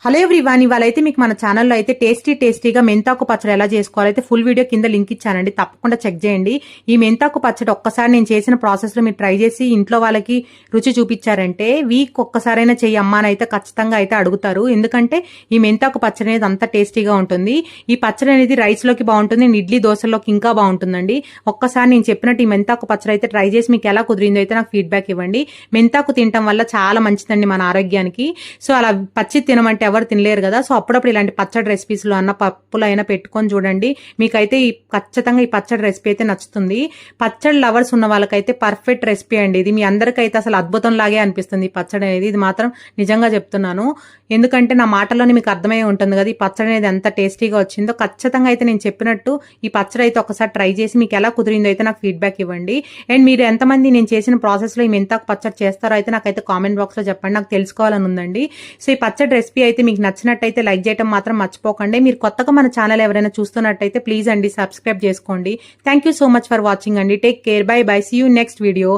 Hello everyone, ఇవాళ అయితే మీకు మన ఛానల్లో అయితే టేస్టీగా మెంతాకు పచ్చడి ఎలా చేసుకోవాలో అయితే ఫుల్ వీడియో కింద లింక్ ఇచ్చానండి. తప్పకుండా చెక్ చేయండి. ఈ మెంతాకు పచ్చడి ఒక్కసారి నేను చేసిన ప్రాసెస్ లో మీరు ట్రై చేసి ఇంట్లో వాళ్ళకి రుచి చూపించారంటే వీక్ ఒక్కసారైనా చెయ్యి అమ్మా అని అయితే ఖచ్చితంగా అయితే అడుగుతారు. ఎందుకంటే ఈ మెంతాకు పచ్చడి అనేది అంత టేస్టీగా ఉంటుంది. ఈ పచ్చడి అనేది రైస్ లోకి బాగుంటుంది, ఇడ్లీ దోశల్లోకి ఇంకా బాగుంటుందండి. ఒక్కసారి నేను చెప్పినట్టు ఈ మెంతాకు పచ్చడి అయితే ట్రై చేసి మీకు ఎలా కుదిరిందో అయితే నాకు ఫీడ్బ్యాక్ ఇవ్వండి. మెంతాకు తినటం వల్ల చాలా మంచిదండి మన ఆరోగ్యానికి. సో అలా పచ్చి తినమంటే ఎవరు తినలేరు కదా. సో అప్పుడప్పుడు ఇలాంటి పచ్చడి రెసిపీస్లో అన్న పప్పులు అయినా పెట్టుకొని చూడండి. మీకైతే ఈ ఖచ్చితంగా ఈ పచ్చడి రెసిపీ అయితే నచ్చుతుంది. పచ్చడి లవర్స్ ఉన్న వాళ్ళకైతే పర్ఫెక్ట్ రెసిపీ అండి ఇది. మీ అందరికైతే అసలు అద్భుతం లాగే అనిపిస్తుంది ఈ పచ్చడి అనేది. ఇది మాత్రం నిజంగా చెప్తున్నాను, ఎందుకంటే నా మాటల్లోనే మీకు అర్థమై ఉంటుంది కదా ఈ పచ్చడి అనేది ఎంత టేస్టీగా వచ్చిందో. ఖచ్చితంగా అయితే నేను చెప్పినట్టు ఈ పచ్చడి అయితే ఒకసారి ట్రై చేసి మీకు ఎలా కుదిరిందో అయితే నాకు ఫీడ్బ్యాక్ ఇవ్వండి. అండ్ మీరు ఎంతమంది నేను చేసిన ప్రాసెస్లో ఈ మెంతాకు పచ్చడి చేస్తారో అయితే నాకైతే కామెంట్ బాక్స్లో చెప్పండి, నాకు తెలుసుకోవాలని ఉందండి. సో ఈ పచ్చడి రెసిపీ అయితే మీకు నచ్చినట్టయితే లైక్ చేయడం మాత్రం మర్చిపోకండి. మీరు కొత్తగా మన ఛానల్ ఎవరైనా చూస్తున్నట్టయితే ప్లీజ్ అండి సబ్స్క్రైబ్ చేసుకోండి. Thank you so much for watching అండి. Take care, bye bye, see you next video.